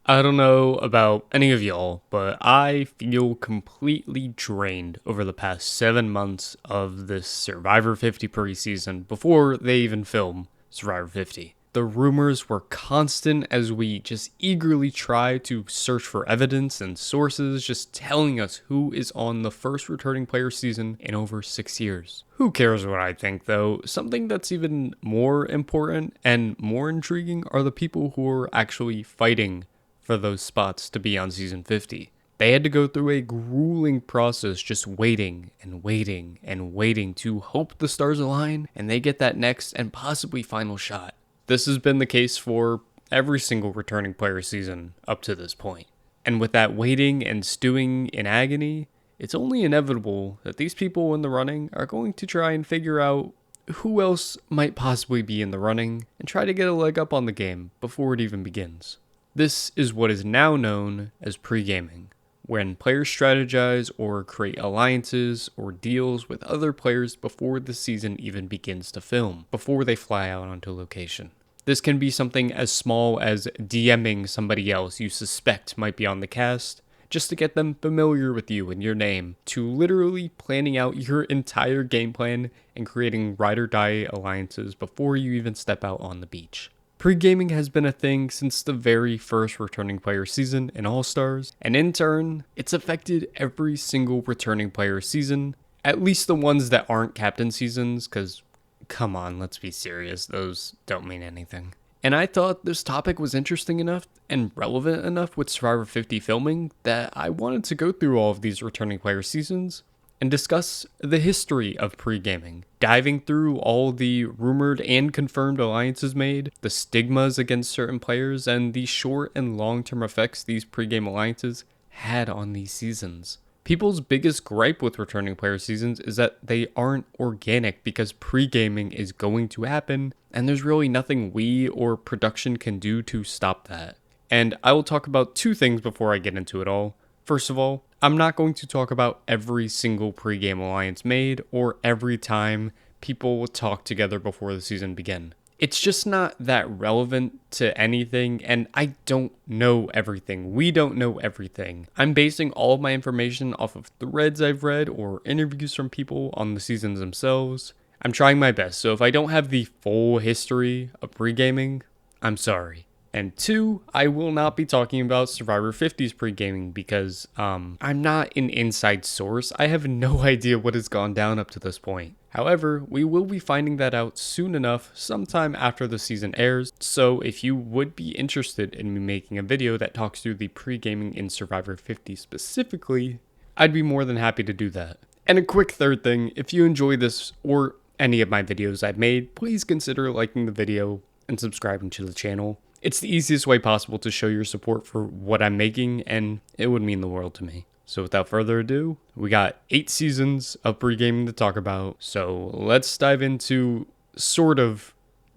I don't know about any of y'all, but I feel completely drained over the past 7 months of this Survivor 50 preseason before they even film Survivor 50. The rumors were constant as we just eagerly try to search for evidence and sources just telling us who is on the first returning player season in over 6 years. Who cares what I think though? Something that's even more important and more intriguing are the people who are actually fighting for those spots to be on season 50. They had to go through a grueling process just waiting and waiting and waiting to hope the stars align and they get that next and possibly final shot. This has been the case for every single returning player season up to this point. And with that waiting and stewing in agony, it's only inevitable that these people in the running are going to try and figure out who else might possibly be in the running and try to get a leg up on the game before it even begins. This is what is now known as pre-gaming, when players strategize or create alliances or deals with other players before the season even begins to film, before they fly out onto location. This can be something as small as DMing somebody else you suspect might be on the cast, just to get them familiar with you and your name, to literally planning out your entire game plan and creating ride or die alliances before you even step out on the beach. Pre-gaming has been a thing since the very first returning player season in AllStars, and in turn, it's affected every single returning player season, at least the ones that aren't captain seasons, because come on, let's be serious, those don't mean anything. And I thought this topic was interesting enough and relevant enough with Survivor 50 filming that I wanted to go through all of these returning player seasons and discuss the history of pre-gaming, diving through all the rumored and confirmed alliances made, the stigmas against certain players, and the short and long-term effects these pre-game alliances had on these seasons. People's biggest gripe with returning player seasons is that they aren't organic because pre-gaming is going to happen, and there's really nothing we or production can do to stop that. And I will talk about two things before I get into it all. First of all, I'm not going to talk about every single pre-game alliance made or every time people talk together before the season begin. It's just not that relevant to anything, and I don't know everything. We don't know everything. I'm basing all of my information off of threads I've read or interviews from people on the seasons themselves. I'm trying my best, so if I don't have the full history of pre-gaming, I'm sorry. And two, I will not be talking about Survivor 50's pre-gaming because I'm not an inside source. I have no idea what has gone down up to this point. However, we will be finding that out soon enough, sometime after the season airs. So if you would be interested in me making a video that talks through the pre-gaming in Survivor 50 specifically, I'd be more than happy to do that. And a quick third thing, if you enjoy this or any of my videos I've made, please consider liking the video and subscribing to the channel. It's the easiest way possible to show your support for what I'm making, and it would mean the world to me. So without further ado, we got 8 seasons of pre-gaming to talk about, so let's dive into sort of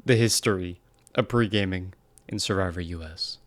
the history of pre-gaming in Survivor US.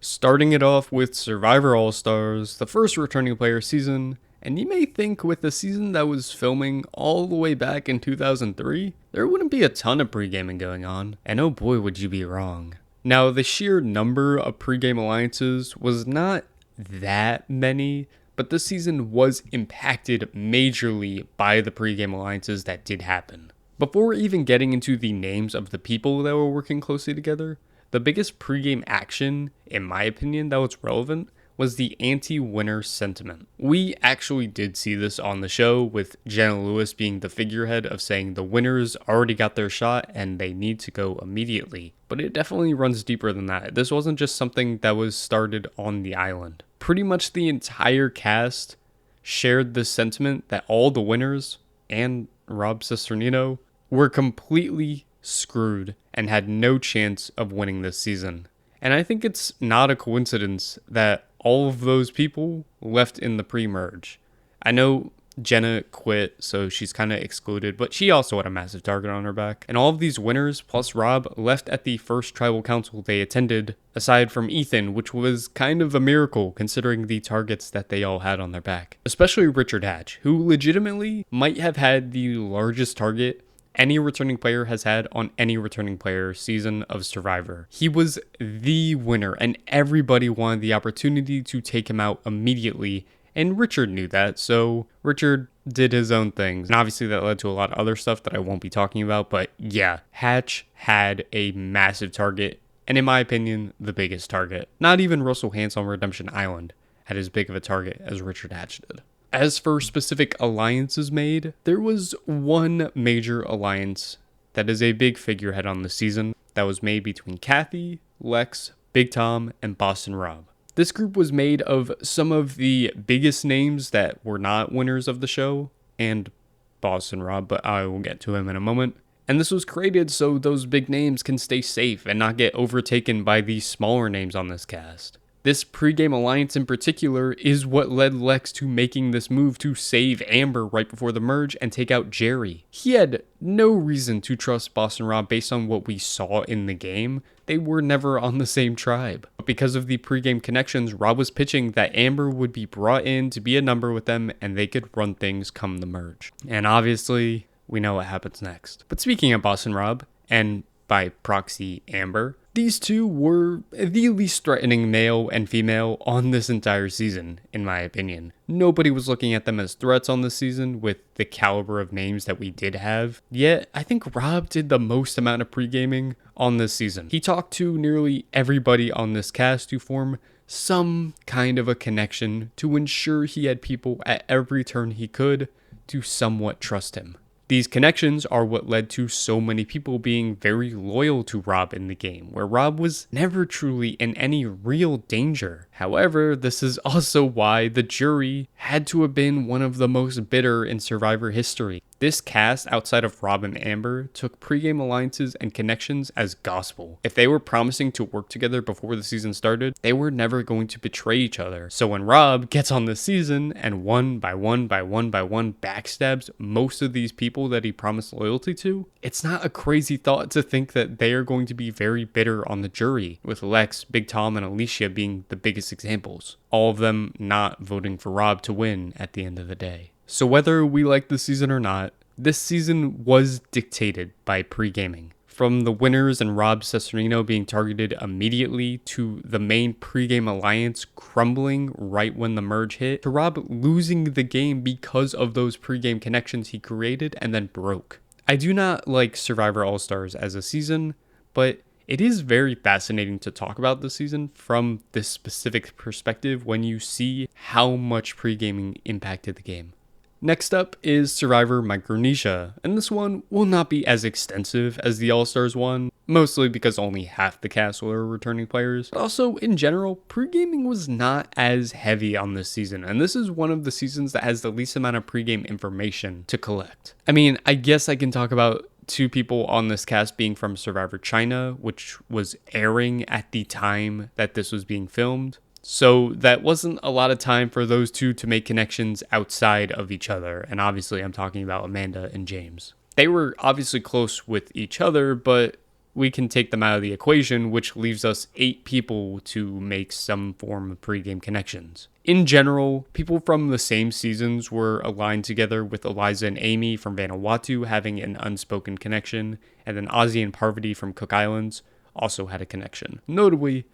Starting it off with Survivor All-Stars, the first returning player season, and you may think with a season that was filming all the way back in 2003, there wouldn't be a ton of pre-gaming going on, and oh boy would you be wrong. Now, the sheer number of pre-game alliances was not that many, but this season was impacted majorly by the pre-game alliances that did happen. Before even getting into the names of the people that were working closely together, the biggest pre-game action, in my opinion, that was relevant was the anti-winner sentiment. We actually did see this on the show, with Jenna Lewis being the figurehead of saying the winners already got their shot and they need to go immediately. But it definitely runs deeper than that. This wasn't just something that was started on the island. Pretty much the entire cast shared the sentiment that all the winners, and Rob Cesternino, were completely screwed and had no chance of winning this season. And I think it's not a coincidence that all of those people left in the pre-merge. I know Jenna quit, so she's kind of excluded, but she also had a massive target on her back. And all of these winners, plus Rob, left at the first tribal council they attended, aside from Ethan, which was kind of a miracle considering the targets that they all had on their back. Especially Richard Hatch, who legitimately might have had the largest target any returning player has had on any returning player season of Survivor. He was the winner, and everybody wanted the opportunity to take him out immediately, and Richard knew that, so Richard did his own things. And obviously that led to a lot of other stuff that I won't be talking about, but yeah, Hatch had a massive target, and in my opinion, the biggest target. Not even Russell Hantz on Redemption Island had as big of a target as Richard Hatch did. As for specific alliances made, there was one major alliance that is a big figurehead on the season that was made between Kathy, Lex, Big Tom, and Boston Rob. This group was made of some of the biggest names that were not winners of the show, and Boston Rob, but I will get to him in a moment. And this was created so those big names can stay safe and not get overtaken by these smaller names on this cast. This pregame alliance in particular is what led Lex to making this move to save Amber right before the merge and take out Jerry. He had no reason to trust Boston Rob based on what we saw in the game. They were never on the same tribe. But because of the pregame connections, Rob was pitching that Amber would be brought in to be a number with them and they could run things come the merge. And obviously, we know what happens next. But speaking of Boston Rob, and by proxy Amber, these two were the least threatening male and female on this entire season, in my opinion. Nobody was looking at them as threats on this season with the caliber of names that we did have. Yet, I think Rob did the most amount of pre-gaming on this season. He talked to nearly everybody on this cast to form some kind of a connection to ensure he had people at every turn he could to somewhat trust him. These connections are what led to so many people being very loyal to Rob in the game, where Rob was never truly in any real danger. However, this is also why the jury had to have been one of the most bitter in Survivor history. This cast, outside of Rob and Amber, took pregame alliances and connections as gospel. If they were promising to work together before the season started, they were never going to betray each other. So when Rob gets on this season and one by one backstabs most of these people that he promised loyalty to, it's not a crazy thought to think that they are going to be very bitter on the jury, with Lex, Big Tom, and Alicia being the biggest examples. All of them not voting for Rob to win at the end of the day. So whether we like the season or not, this season was dictated by pre-gaming. From the winners and Rob Cesarino being targeted immediately, to the main pre-game alliance crumbling right when the merge hit, to Rob losing the game because of those pre-game connections he created and then broke. I do not like Survivor AllStars as a season, but it is very fascinating to talk about this season from this specific perspective when you see how much pre-gaming impacted the game. Next up is Survivor Micronesia, and this one will not be as extensive as the All-Stars one, mostly because only half the cast were returning players. But also, in general, pre-gaming was not as heavy on this season, and this is one of the seasons that has the least amount of pre-game information to collect. I mean, I guess I can talk about two people on this cast being from Survivor China, which was airing at the time that this was being filmed. So that wasn't a lot of time for those two to make connections outside of each other. And obviously I'm talking about Amanda and James. They were obviously close with each other, but we can take them out of the equation, which leaves us 8 people to make some form of pregame connections. In general, people from the same seasons were aligned together, with Eliza and Amy from Vanuatu having an unspoken connection, and then Ozzy and Parvati from Cook Islands also had a connection. Notably,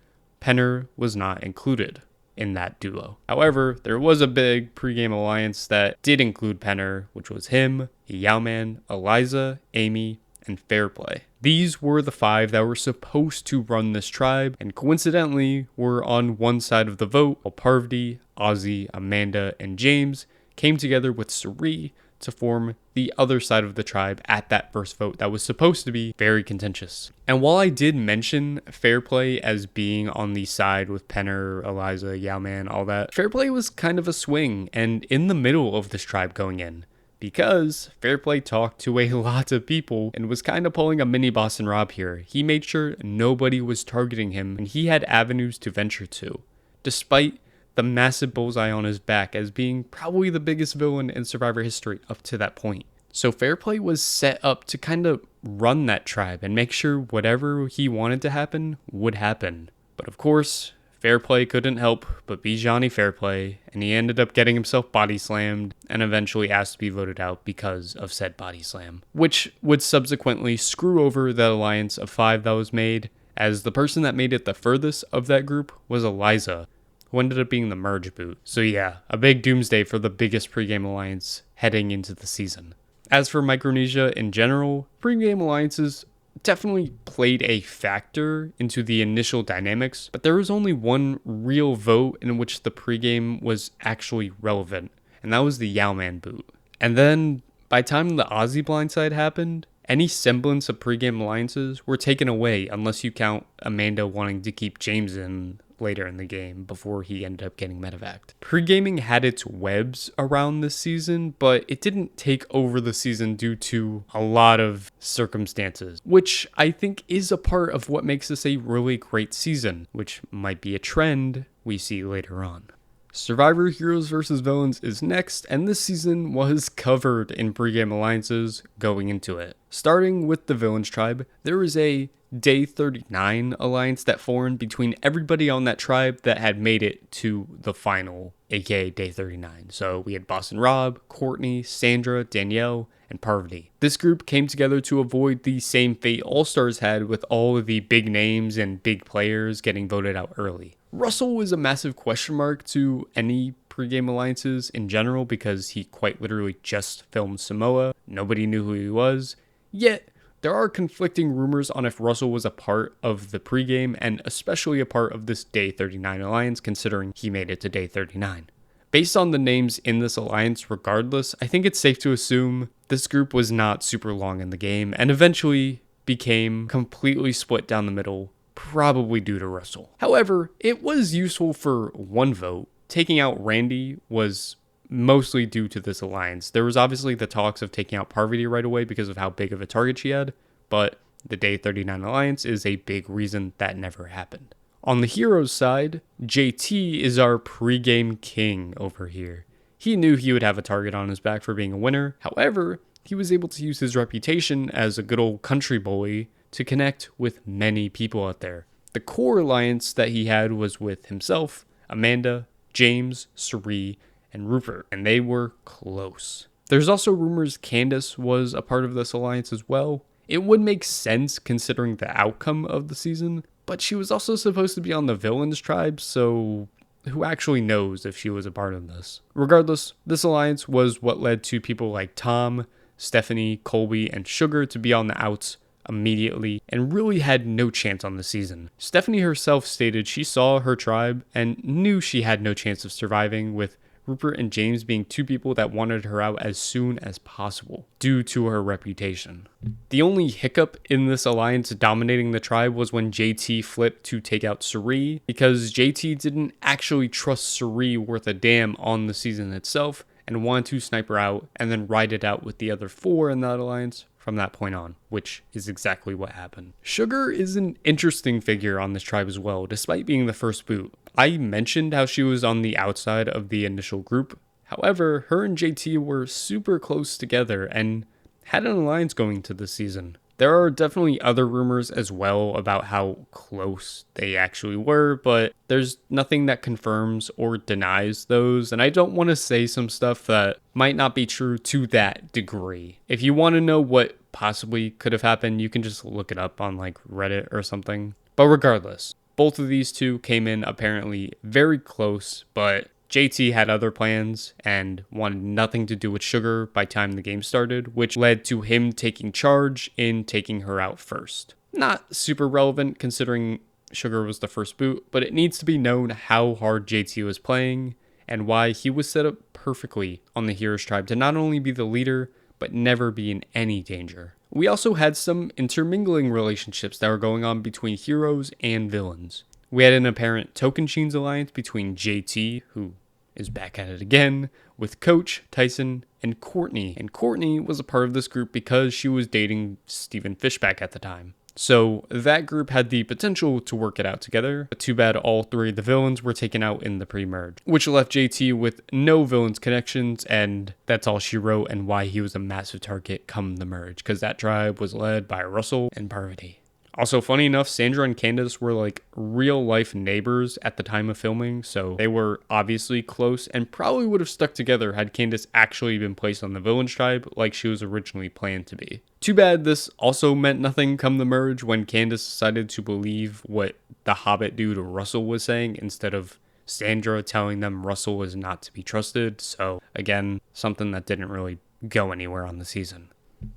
Penner was not included in that duo. However, there was a big pregame alliance that did include Penner, which was him, Yowman, Eliza, Amy, and Fairplay. These were the 5 that were supposed to run this tribe, and coincidentally were on one side of the vote, while Parvati, Ozzy, Amanda, and James came together with Sari to form the other side of the tribe at that first vote that was supposed to be very contentious. And while I did mention Fairplay as being on the side with Penner, Eliza, Yowman, all that, Fairplay was kind of a swing and in the middle of this tribe going in, because Fairplay talked to a lot of people and was kind of pulling a mini Boston Rob here. He made sure nobody was targeting him and he had avenues to venture to, despite the massive bullseye on his back as being probably the biggest villain in Survivor history up to that point. So Fairplay was set up to kind of run that tribe and make sure whatever he wanted to happen would happen. But of course, Fairplay couldn't help but be Johnny Fairplay, and he ended up getting himself body slammed and eventually asked to be voted out because of said body slam, which would subsequently screw over the alliance of 5 that was made, as the person that made it the furthest of that group was Eliza, who ended up being the merge boot. So yeah, a big doomsday for the biggest pregame alliance heading into the season. As for Micronesia in general, pregame alliances definitely played a factor into the initial dynamics, but there was only one real vote in which the pregame was actually relevant, and that was the Yowman boot. And then, by the time the Aussie blindside happened, any semblance of pregame alliances were taken away unless you count Amanda wanting to keep James in later in the game before he ended up getting medevaced. Pre-gaming had its webs around this season, but it didn't take over the season due to a lot of circumstances, which I think is a part of what makes this a really great season, which might be a trend we see later on. Survivor Heroes vs. Villains is next, and this season was covered in pregame alliances going into it. Starting with the Villains tribe, there was a Day 39 alliance that formed between everybody on that tribe that had made it to the final, aka Day 39. So we had Boston Rob, Courtney, Sandra, Danielle, and Parvati. This group came together to avoid the same fate AllStars had with all of the big names and big players getting voted out early. Russell was a massive question mark to any pregame alliances in general because he quite literally just filmed Samoa. Nobody knew who he was. Yet, there are conflicting rumors on if Russell was a part of the pregame and especially a part of this Day 39 alliance considering he made it to Day 39. Based on the names in this alliance regardless, I think it's safe to assume this group was not super long in the game and eventually became completely split down the middle, probably due to Russell. However, it was useful for one vote. Taking out Randy was mostly due to this alliance. There was obviously the talks of taking out Parvati right away because of how big of a target she had, but the Day 39 alliance is a big reason that never happened. On the heroes side, JT is our pregame king over here. He knew he would have a target on his back for being a winner. However, he was able to use his reputation as a good old country bully to connect with many people out there. The core alliance that he had was with himself, Amanda, James, Suri, and Rupert, and they were close. There's also rumors Candace was a part of this alliance as well. It would make sense considering the outcome of the season, but she was also supposed to be on the Villains tribe, so who actually knows if she was a part of this? Regardless, this alliance was what led to people like Tom, Stephanie, Colby, and Sugar to be on the outs immediately and really had no chance on the season. Stephanie herself stated she saw her tribe and knew she had no chance of surviving, with Rupert and James being two people that wanted her out as soon as possible due to her reputation. The only hiccup in this alliance dominating the tribe was when JT flipped to take out Suri, because JT didn't actually trust Suri worth a damn on the season itself and wanted to snipe her out and then ride it out with the other 4 in that alliance from that point on, which is exactly what happened. Sugar is an interesting figure on this tribe as well, despite being the first boot. I mentioned how she was on the outside of the initial group. However, her and JT were super close together and had an alliance going to this season. There are definitely other rumors as well about how close they actually were, but there's nothing that confirms or denies those, and I don't want to say some stuff that might not be true to that degree. If you want to know what possibly could have happened, you can just look it up on like Reddit or something. But regardless, both of these two came in apparently very close, but JT had other plans and wanted nothing to do with Sugar by the time the game started, which led to him taking charge in taking her out first. Not super relevant considering Sugar was the first boot, but it needs to be known how hard JT was playing and why he was set up perfectly on the Heroes tribe to not only be the leader, but never be in any danger. We also had some intermingling relationships that were going on between heroes and villains. We had an apparent Tocantins alliance between JT, who is back at it again, with Coach, Tyson, and Courtney. And Courtney was a part of this group because she was dating Stephen Fishback at the time. So that group had the potential to work it out together, but too bad all 3 of the villains were taken out in the pre-merge, which left JT with no villains connections, and that's all she wrote and why he was a massive target come the merge, because that tribe was led by Russell and Parvati. Also, funny enough, Sandra and Candace were like real life neighbors at the time of filming, so they were obviously close and probably would have stuck together had Candace actually been placed on the villain tribe like she was originally planned to be. Too bad this also meant nothing come the merge when Candace decided to believe what the Hobbit dude Russell was saying instead of Sandra telling them Russell is not to be trusted. So again, something that didn't really go anywhere on the season.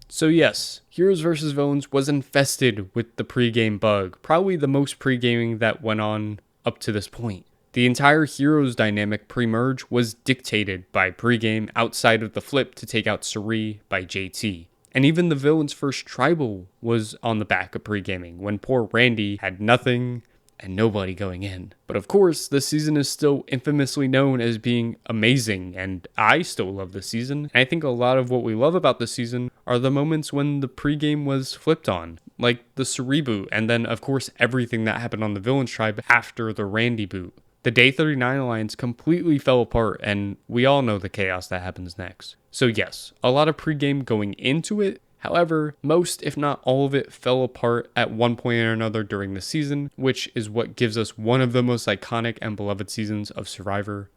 So yes, Heroes vs. Villains was infested with the pregame bug, probably the most pregaming that went on up to this point. The entire Heroes dynamic pre-merge was dictated by pregame outside of the flip to take out Suri by JT. And even the villain's first tribal was on the back of pregaming, when poor Randy had nothing and nobody going in. But of course, this season is still infamously known as being amazing, and I still love this season. And I think a lot of what we love about this season are the moments when the pregame was flipped on, like the Suri boot, and then of course everything that happened on the Villains tribe after the Randy boot. The Day 39 alliance completely fell apart, and we all know the chaos that happens next. So yes, a lot of pregame going into it. However, most, if not all of it, fell apart at one point or another during the season, which is what gives us one of the most iconic and beloved seasons of Survivor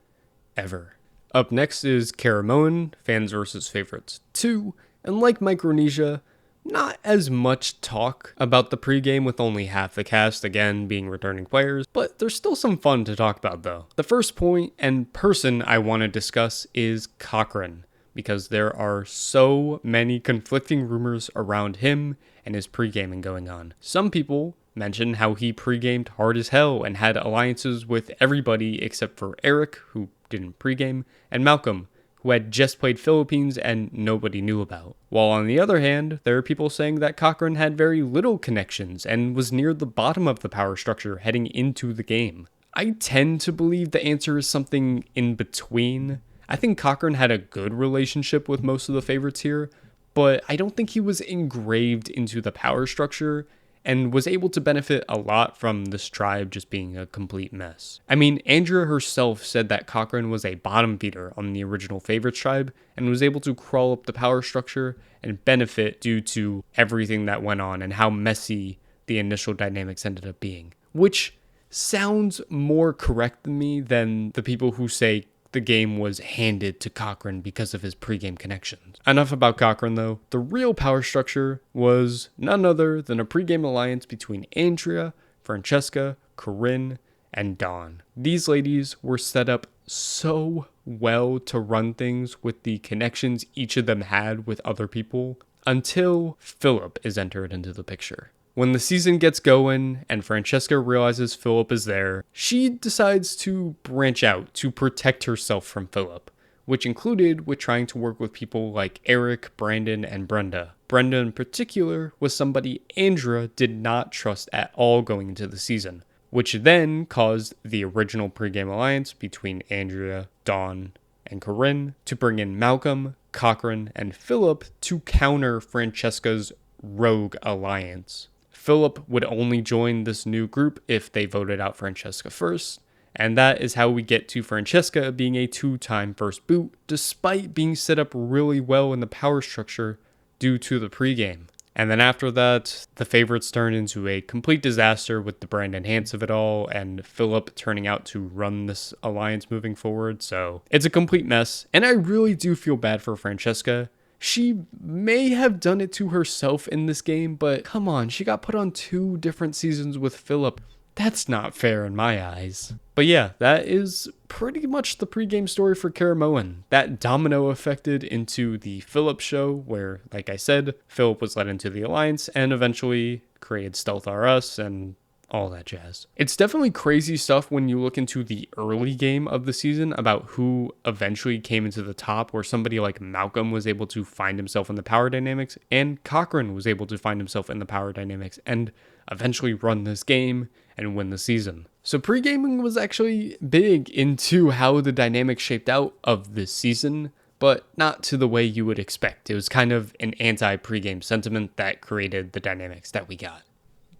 ever. Up next is Caramoan, Fans vs. Favorites 2, and like Micronesia, not as much talk about the pregame with only half the cast again being returning players, but there's still some fun to talk about though. The first point and person I want to discuss is Cochrane, because there are so many conflicting rumors around him and his pre-gaming going on. Some people mention how he pre-gamed hard as hell and had alliances with everybody except for Eric, who didn't pre-game, and Malcolm, who had just played Philippines and nobody knew about. While on the other hand, there are people saying that Cochrane had very little connections and was near the bottom of the power structure heading into the game. I tend to believe the answer is something in between. I think Cochrane had a good relationship with most of the favorites here, but I don't think he was engraved into the power structure and was able to benefit a lot from this tribe just being a complete mess. I mean, Andrea herself said that Cochrane was a bottom feeder on the original favorites tribe and was able to crawl up the power structure and benefit due to everything that went on and how messy the initial dynamics ended up being, which sounds more correct than me than the people who say the game was handed to Cochrane because of his pregame connections. Enough about Cochrane though. The real power structure was none other than a pregame alliance between Andrea, Francesca, Corinne, and Dawn. These ladies were set up so well to run things with the connections each of them had with other people until Philip is entered into the picture. When the season gets going and Francesca realizes Philip is there, she decides to branch out to protect herself from Philip, which included with trying to work with people like Eric, Brandon, and Brenda. Brenda in particular was somebody Andrea did not trust at all going into the season, which then caused the original pregame alliance between Andrea, Dawn, and Corinne to bring in Malcolm, Cochrane, and Philip to counter Francesca's rogue alliance. Philip would only join this new group if they voted out Francesca first, and that is how we get to Francesca being a 2-time first boot, despite being set up really well in the power structure due to the pregame. And then after that, the favorites turned into a complete disaster with the Brandon Hance of it all, and Philip turning out to run this alliance moving forward, so it's a complete mess, and I really do feel bad for Francesca. She may have done it to herself in this game, but come on, she got put on 2 different seasons with Philip. That's not fair in my eyes. But yeah, that is pretty much the pregame story for Caramoan. That domino affected into the Philip show where, like I said, Philip was led into the alliance and eventually created Stealth R Us and all that jazz. It's definitely crazy stuff when you look into the early game of the season about who eventually came into the top, where somebody like Malcolm was able to find himself in the power dynamics and Cochrane was able to find himself in the power dynamics and eventually run this game and win the season. So pre-gaming was actually big into how the dynamics shaped out of this season, but not to the way you would expect. It was kind of an anti-pregame sentiment that created the dynamics that we got.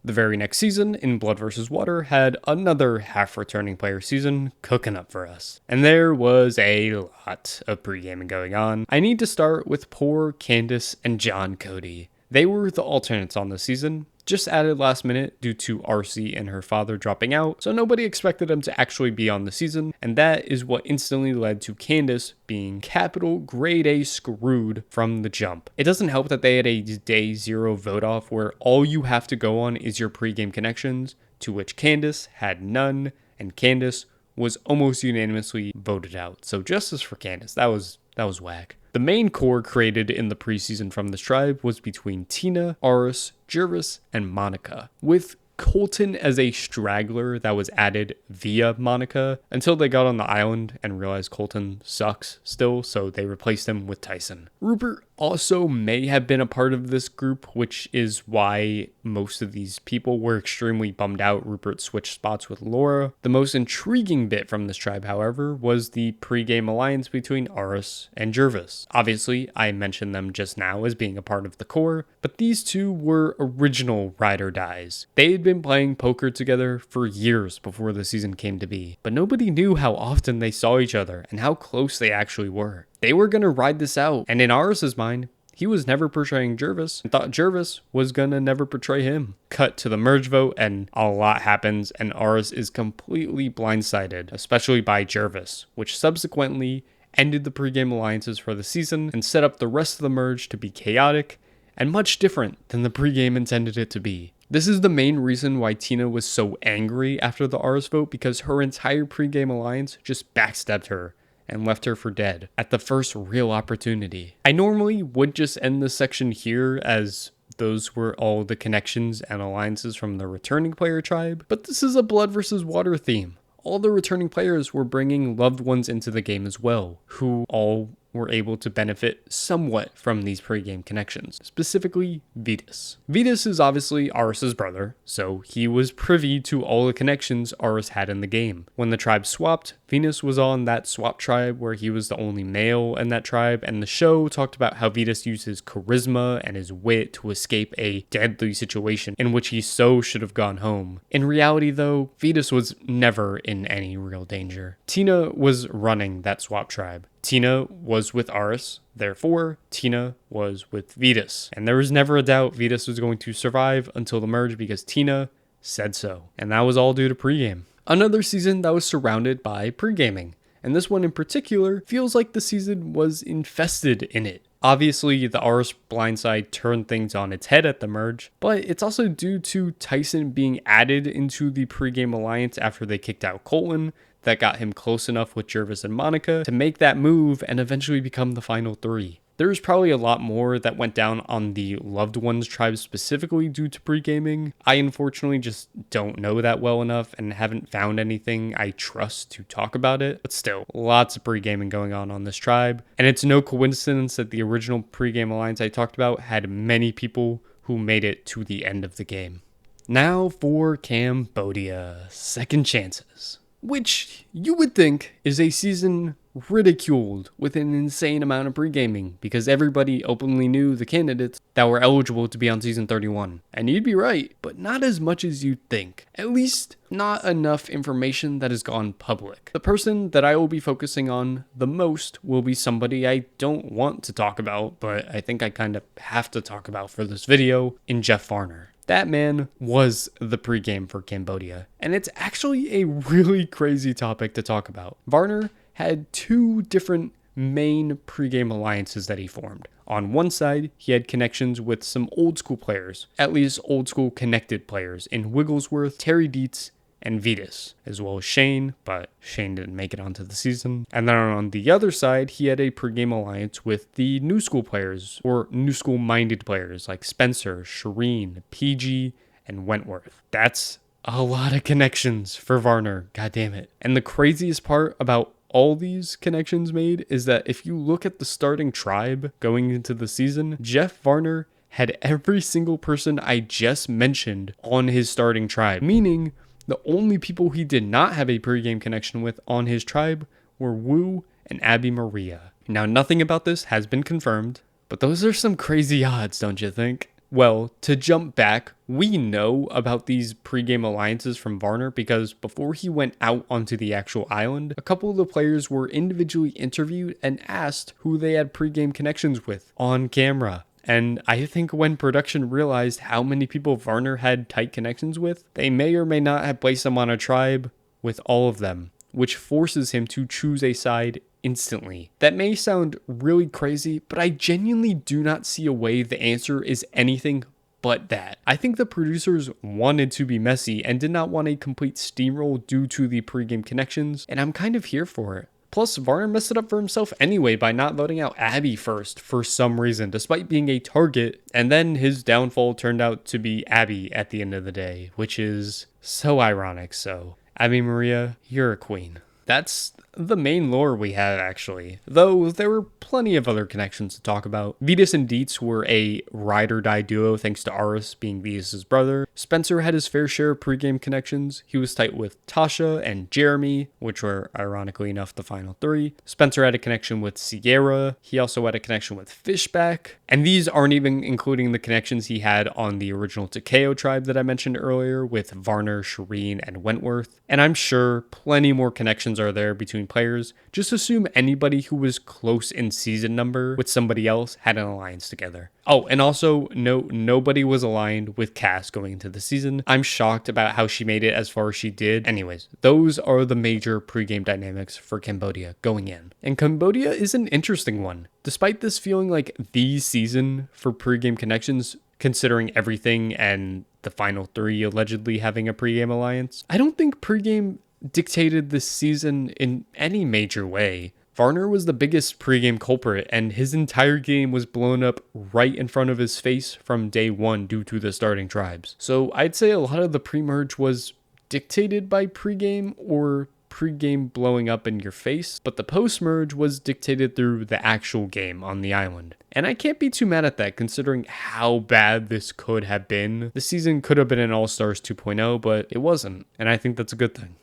The very next season, in Blood vs. Water, had another half-returning player season cooking up for us. And there was a lot of pre-gaming going on. I need to start with poor Candace and John Cody. They were the alternates on the season. just added last minute due to RC and her father dropping out, so nobody expected them to actually be on the season, and that is what instantly led to Candace being capital grade A screwed from the jump. It doesn't help that they had a day 0 vote off where all you have to go on is your pregame connections, to which Candace had none, and Candace was almost unanimously voted out. So justice for Candace. That was whack. The main core created in the preseason from this tribe was between Tina, Aris, Jervis, and Monica, with Colton as a straggler that was added via Monica until they got on the island and realized Colton sucks still, so they replaced him with Tyson. Rupert also may have been a part of this group, which is why most of these people were extremely bummed out Rupert switched spots with Laura. The most intriguing bit from this tribe, however, was the pre-game alliance between Aris and Jervis. Obviously, I mentioned them just now as being a part of the core, but these two were original ride or dies. They had been playing poker together for years before the season came to be, but nobody knew how often they saw each other and how close they actually were. They were going to ride this out, and in Aris's mind, he was never portraying Jervis and thought Jervis was going to never portray him. Cut to the merge vote, and a lot happens, and Aris is completely blindsided, especially by Jervis, which subsequently ended the pregame alliances for the season and set up the rest of the merge to be chaotic and much different than the pregame intended it to be. This is the main reason why Tina was so angry after the Aris vote, because her entire pregame alliance just backstabbed her and left her for dead at the first real opportunity. I normally would just end this section here, as those were all the connections and alliances from the returning player tribe, but this is a blood versus water theme. All the returning players were bringing loved ones into the game as well, who all were able to benefit somewhat from these pre-game connections, specifically Vetus. Vetus is obviously Aris's brother, so he was privy to all the connections Aris had in the game. When the tribe swapped, Venus was on that swap tribe where he was the only male in that tribe, and the show talked about how Vetus used his charisma and his wit to escape a deadly situation in which he so should have gone home. In reality though, Vetus was never in any real danger. Tina was running that swap tribe. Tina was with Aris, therefore Tina was with Vetus. And there was never a doubt Vetus was going to survive until the merge because Tina said so. And that was all due to pregame. Another season that was surrounded by pregaming. And this one in particular feels like the season was infested in it. Obviously, the Aris blindside turned things on its head at the merge, but it's also due to Tyson being added into the pregame alliance after they kicked out Colton. That got him close enough with Jervis and Monica to make that move and eventually become the final three. There's probably a lot more that went down on the Loved Ones tribe specifically due to pre-gaming. I unfortunately just don't know that well enough and haven't found anything I trust to talk about it. But still, lots of pre-gaming going on this tribe. And it's no coincidence that the original pre-game alliance I talked about had many people who made it to the end of the game. Now for Cambodia, Second Chances, which you would think is a season ridiculed with an insane amount of pre-gaming because everybody openly knew the candidates that were eligible to be on season 31. And you'd be right, but not as much as you'd think. At least not enough information that has gone public. The person that I will be focusing on the most will be somebody I don't want to talk about, but I think I kind of have to talk about for this video, in Jeff Varner. That man was the pregame for Cambodia, and it's actually a really crazy topic to talk about. Varner had two different main pregame alliances that he formed. On one side, he had connections with some old school players, at least old school connected players in Wigglesworth, Terry Dietz, and Vetus, as well as Shane, but Shane didn't make it onto the season. And then on the other side, he had a pregame alliance with the new school players, or new school minded players like Spencer, Shireen, PG, and Wentworth. That's a lot of connections for Varner, god damn it. And the craziest part about all these connections made is that if you look at the starting tribe going into the season, Jeff Varner had every single person I just mentioned on his starting tribe, meaning the only people he did not have a pregame connection with on his tribe were Wu and Abby Maria. Now, nothing about this has been confirmed, but those are some crazy odds, don't you think? Well, to jump back, we know about these pregame alliances from Varner because before he went out onto the actual island, a couple of the players were individually interviewed and asked who they had pregame connections with on camera. And I think when production realized how many people Varner had tight connections with, they may or may not have placed him on a tribe with all of them, which forces him to choose a side instantly. That may sound really crazy, but I genuinely do not see a way the answer is anything but that. I think the producers wanted to be messy and did not want a complete steamroll due to the pregame connections, and I'm kind of here for it. Plus, Varner messed it up for himself anyway by not voting out Abby first for some reason, despite being a target, and then his downfall turned out to be Abby at the end of the day, which is so ironic. So, Abby Maria, you're a queen. That's the main lore we have, actually, though there were plenty of other connections to talk about. Vetus and Dietz were a ride-or-die duo thanks to Aris being Vetus's brother. Spencer had his fair share of pregame connections. He was tight with Tasha and Jeremy, which were, ironically enough, the final three. Spencer had a connection with Sierra. He also had a connection with Fishback. And these aren't even including the connections he had on the original Takeo tribe that I mentioned earlier with Varner, Shireen, and Wentworth. And I'm sure plenty more connections are there between players. Just assume anybody who was close in season number with somebody else had an alliance together. Oh, and also, nobody was aligned with Cass going into the season. I'm shocked about how she made it as far as she did. Anyways, those are the major pregame dynamics for Cambodia going in. And Cambodia is an interesting one. Despite this feeling like the season for pregame connections, considering everything and the final three allegedly having a pregame alliance, I don't think pregame dictated this season in any major way. Varner was the biggest pregame culprit, and his entire game was blown up right in front of his face from day one due to the starting tribes. So I'd say a lot of the pre-merge was dictated by pregame or pregame blowing up in your face, but the post-merge was dictated through the actual game on the island. And I can't be too mad at that considering how bad this could have been. The season could have been an AllStars 2.0, but it wasn't, and I think that's a good thing.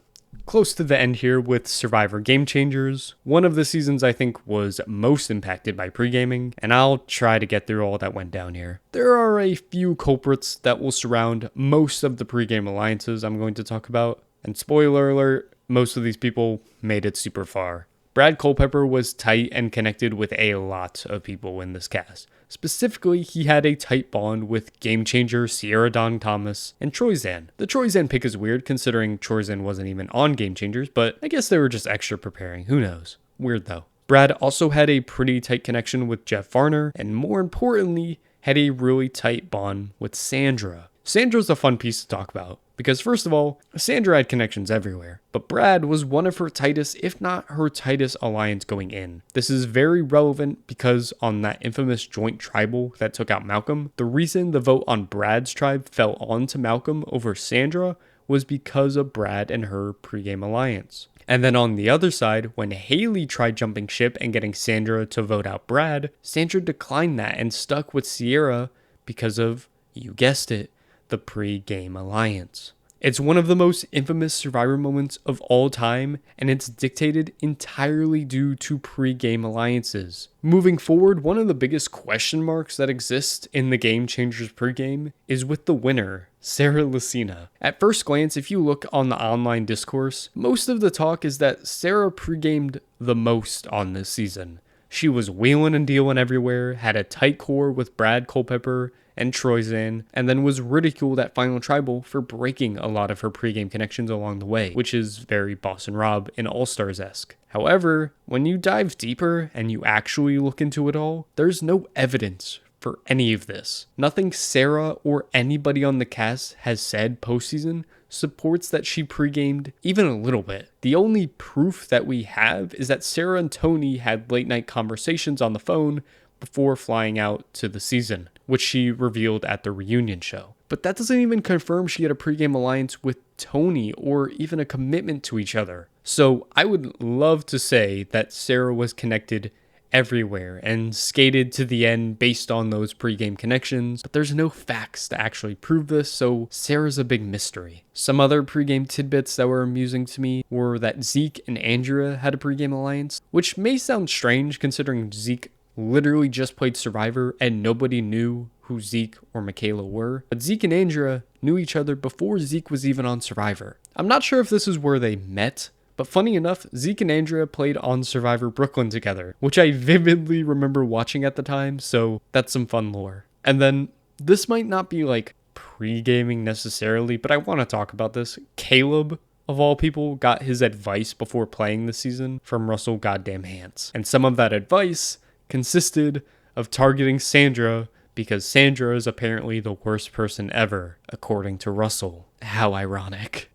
Close to the end here with Survivor Game Changers. One of the seasons I think was most impacted by pre-gaming, and I'll try to get through all that went down here. There are a few culprits that will surround most of the pre-game alliances I'm going to talk about, and spoiler alert, most of these people made it super far. Brad Culpepper was tight and connected with a lot of people in this cast. Specifically, he had a tight bond with Game Changer, Sierra Dawn Thomas, and Troyzan. The Troyzan pick is weird considering Troyzan wasn't even on Game Changers, but I guess they were just extra preparing, who knows. Weird though. Brad also had a pretty tight connection with Jeff Varner, and more importantly, had a really tight bond with Sandra. Sandra's a fun piece to talk about, because first of all, Sandra had connections everywhere, but Brad was one of her tightest, if not her tightest alliance going in. This is very relevant because on that infamous joint tribal that took out Malcolm, the reason the vote on Brad's tribe fell onto Malcolm over Sandra was because of Brad and her pregame alliance. And then on the other side, when Haley tried jumping ship and getting Sandra to vote out Brad, Sandra declined that and stuck with Sierra because of, you guessed it, the pre-game alliance. It's one of the most infamous Survivor moments of all time, and it's dictated entirely due to pre-game alliances. Moving forward, one of the biggest question marks that exist in the Game Changers pre-game is with the winner, Sarah Lucina. At first glance, if you look on the online discourse, most of the talk is that Sarah pre-gamed the most on this season. She was wheeling and dealing everywhere, had a tight core with Brad Culpepper and Troyzan, and then was ridiculed at Final Tribal for breaking a lot of her pregame connections along the way, which is very Boss and Rob and AllStars-esque. However, when you dive deeper and you actually look into it all, there's no evidence for any of this. Nothing Sarah or anybody on the cast has said postseason supports that she pregamed even a little bit. The only proof that we have is that Sarah and Tony had late night conversations on the phone before flying out to the season, which she revealed at the reunion show. But that doesn't even confirm she had a pregame alliance with Tony or even a commitment to each other. So I would love to say that Sarah was connected everywhere and skated to the end based on those pregame connections, but there's no facts to actually prove this, so Sarah's a big mystery. Some other pregame tidbits that were amusing to me were that Zeke and Andrea had a pregame alliance, which may sound strange considering Zeke literally just played Survivor and nobody knew who Zeke or Michaela were. But Zeke and Andrea knew each other before Zeke was even on Survivor. I'm not sure if this is where they met, But funny enough, Zeke and Andrea played on Survivor Brooklyn together, which I vividly remember watching at the time, so that's some fun lore. And then, this might not be like pre-gaming necessarily, but I want to talk about this. Caleb, of all people, got his advice before playing this season from Russell Goddamn Hantz. And some of that advice consisted of targeting Sandra because Sandra is apparently the worst person ever, according to Russell. How ironic.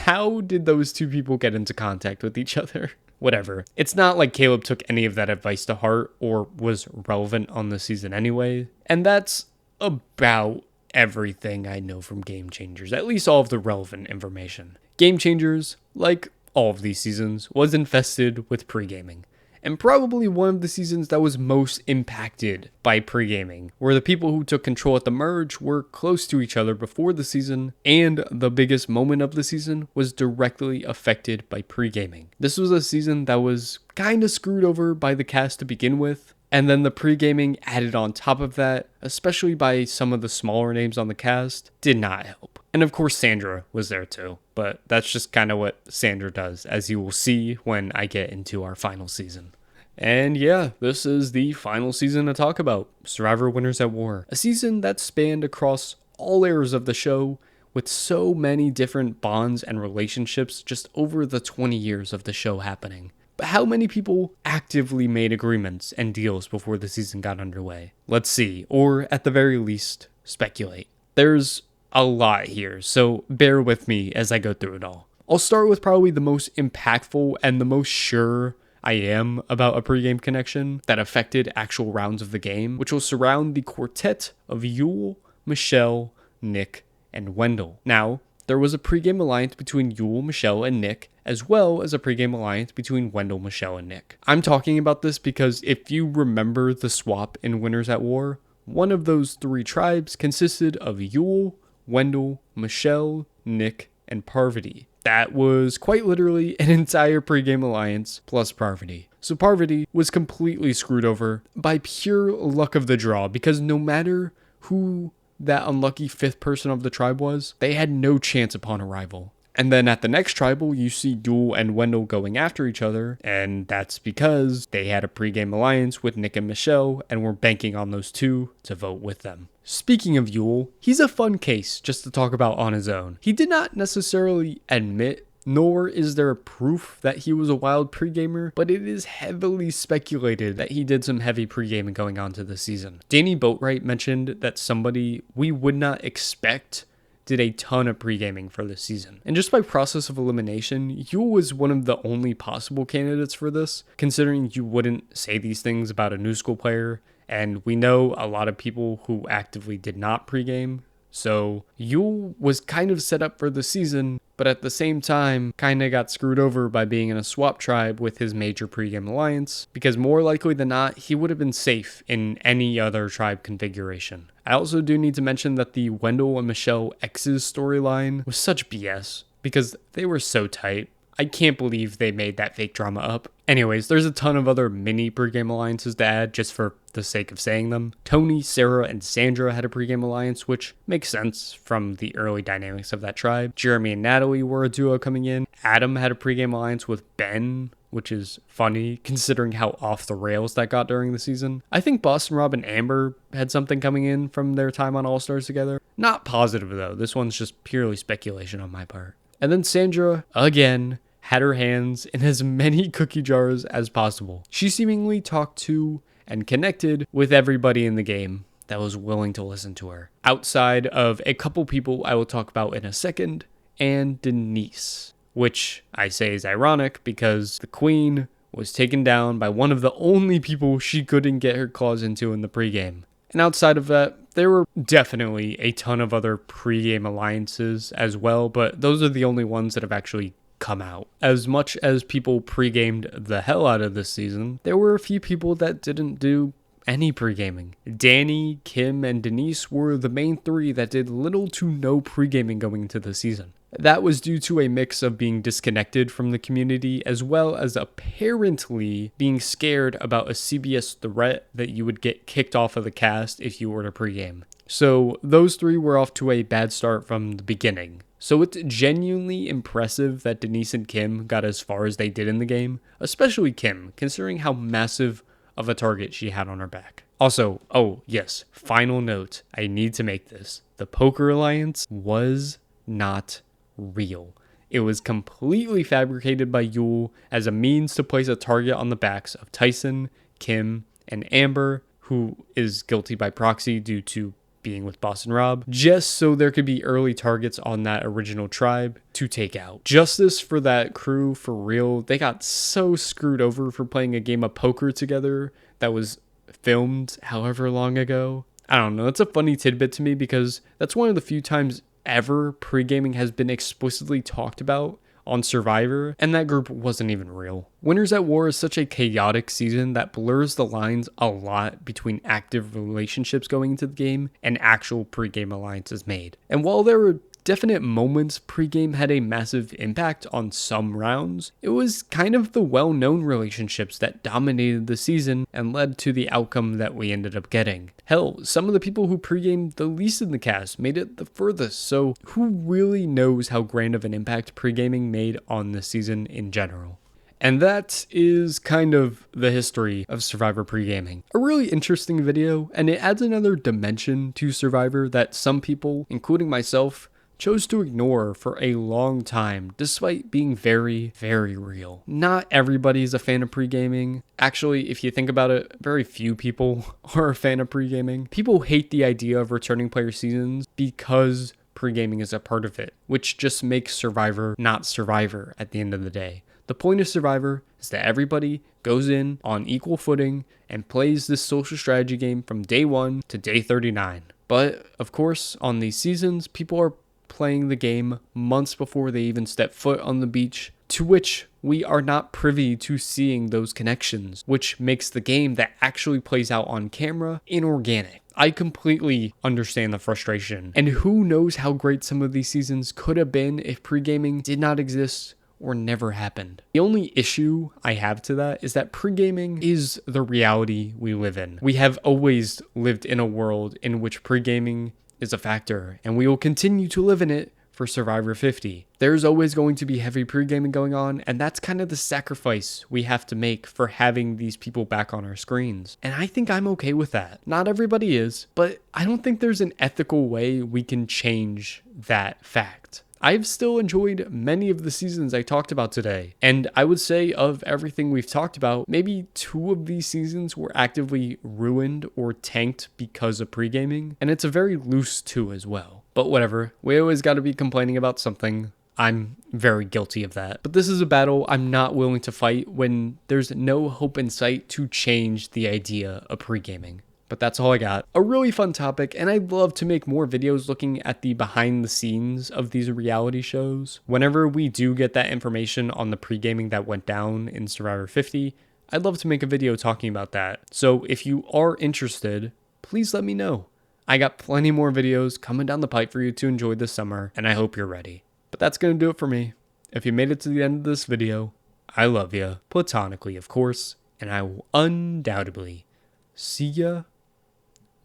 How did those two people get into contact with each other? Whatever. It's not like Caleb took any of that advice to heart or was relevant on the season anyway. And that's about everything I know from Game Changers, at least all of the relevant information. Game Changers, like all of these seasons, was infested with pre-gaming. And probably one of the seasons that was most impacted by pre-gaming, where the people who took control at the merge were close to each other before the season, and the biggest moment of the season was directly affected by pre-gaming. This was a season that was kind of screwed over by the cast to begin with, and then the pre-gaming added on top of that, especially by some of the smaller names on the cast, did not help. And of course Sandra was there too, but that's just kind of what Sandra does, as you will see when I get into our final season. And yeah, this is the final season to talk about, Survivor Winners at War. A season that spanned across all eras of the show, with so many different bonds and relationships just over the 20 years of the show happening. But how many people actively made agreements and deals before the season got underway? Let's see, or at the very least, speculate. There's a lot here, so bear with me as I go through it all. I'll start with probably the most impactful and the most sure I am about a pregame connection that affected actual rounds of the game, which will surround the quartet of Yul, Michelle, Nick, and Wendell. Now, there was a pregame alliance between Yul, Michelle, and Nick, as well as a pregame alliance between Wendell, Michelle, and Nick. I'm talking about this because if you remember the swap in Winners at War, one of those three tribes consisted of Yul, Wendell, Michelle, Nick, and Parvati. That was quite literally an entire pregame alliance plus Parvati. So Parvati was completely screwed over by pure luck of the draw, because no matter who that unlucky fifth person of the tribe was, they had no chance upon arrival. And then at the next tribal, you see Yul and Wendell going after each other, and that's because they had a pregame alliance with Nick and Michelle, and were banking on those two to vote with them. Speaking of Yul, he's a fun case just to talk about on his own. He did not necessarily admit, nor is there proof that he was a wild pre-gamer, but it is heavily speculated that he did some heavy pre-gaming going on to the season. Danny Boatwright mentioned that somebody we would not expect did a ton of pre-gaming for this season. And just by process of elimination, Yul was one of the only possible candidates for this, considering you wouldn't say these things about a new school player, and we know a lot of people who actively did not pre-game. So Yul was kind of set up for the season, but at the same time kind of got screwed over by being in a swap tribe with his major pregame alliance, because more likely than not, he would have been safe in any other tribe configuration. I also do need to mention that the Wendell and Michelle X's storyline was such BS, because they were so tight. I can't believe they made that fake drama up. Anyways, there's a ton of other mini pregame alliances to add just for the sake of saying them. Tony, Sarah, and Sandra had a pregame alliance, which makes sense from the early dynamics of that tribe. Jeremy and Natalie were a duo coming in. Adam had a pregame alliance with Ben, which is funny considering how off the rails that got during the season. I think Boston Rob and Amber had something coming in from their time on AllStars together. Not positive though, this one's just purely speculation on my part. And then Sandra, again, had her hands in as many cookie jars as possible. She seemingly talked to and connected with everybody in the game that was willing to listen to her, outside of a couple people I will talk about in a second, and Denise, which I say is ironic because the queen was taken down by one of the only people she couldn't get her claws into in the pregame. And outside of that, there were definitely a ton of other pregame alliances as well, but those are the only ones that have actually come out. As much as people pre-gamed the hell out of this season, there were a few people that didn't do any pre-gaming. Danny, Kim, and Denise were the main three that did little to no pre-gaming going into the season. That was due to a mix of being disconnected from the community, as well as apparently being scared about a CBS threat that you would get kicked off of the cast if you were to pre-game. So those three were off to a bad start from the beginning. So it's genuinely impressive that Denise and Kim got as far as they did in the game, especially Kim, considering how massive of a target she had on her back. Also, oh yes, final note, I need to make this. The Poker Alliance was not real. It was completely fabricated by Yule as a means to place a target on the backs of Tyson, Kim, and Amber, who is guilty by proxy due to being with Boston Rob, just so there could be early targets on that original tribe to take out. Justice for that crew, for real. They got so screwed over for playing a game of poker together that was filmed however long ago. I don't know, it's a funny tidbit to me because that's one of the few times ever pre-gaming has been explicitly talked about on Survivor, and that group wasn't even real. Winners at War is such a chaotic season that blurs the lines a lot between active relationships going into the game and actual pre-game alliances made. And while there were definite moments pre-game had a massive impact on some rounds, it was kind of the well-known relationships that dominated the season and led to the outcome that we ended up getting. Hell, some of the people who pre-gamed the least in the cast made it the furthest, so who really knows how grand of an impact pre-gaming made on the season in general? And that is kind of the history of Survivor pre-gaming. A really interesting video, and it adds another dimension to Survivor that some people, including myself, chose to ignore for a long time, despite being very, very real. Not everybody is a fan of pre-gaming. Actually, if you think about it, very few people are a fan of pre-gaming. People hate the idea of returning player seasons because pre-gaming is a part of it, which just makes Survivor not Survivor at the end of the day. The point of Survivor is that everybody goes in on equal footing and plays this social strategy game from day 1 to day 39. But, of course, on these seasons, people are playing the game months before they even step foot on the beach, to which we are not privy to seeing those connections, which makes the game that actually plays out on camera inorganic. I completely understand the frustration, and who knows how great some of these seasons could have been if pre-gaming did not exist or never happened. The only issue I have to that is that pre-gaming is the reality we live in. We have always lived in a world in which pre-gaming is a factor, and we will continue to live in it for Survivor 50. There's always going to be heavy pre-gaming going on, and that's kind of the sacrifice we have to make for having these people back on our screens. And I think I'm okay with that. Not everybody is, but I don't think there's an ethical way we can change that fact. I've still enjoyed many of the seasons I talked about today, and I would say of everything we've talked about, maybe 2 of these seasons were actively ruined or tanked because of pre-gaming, and it's a very loose 2 as well. But whatever, we always got to be complaining about something. I'm very guilty of that. But this is a battle I'm not willing to fight when there's no hope in sight to change the idea of pre-gaming. But that's all I got. A really fun topic, and I'd love to make more videos looking at the behind the scenes of these reality shows. Whenever we do get that information on the pre-gaming that went down in Survivor 50, I'd love to make a video talking about that. So if you are interested, please let me know. I got plenty more videos coming down the pipe for you to enjoy this summer, and I hope you're ready. But that's going to do it for me. If you made it to the end of this video, I love you. Platonically, of course, and I will undoubtedly see ya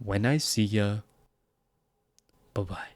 when I see ya. Bye-bye.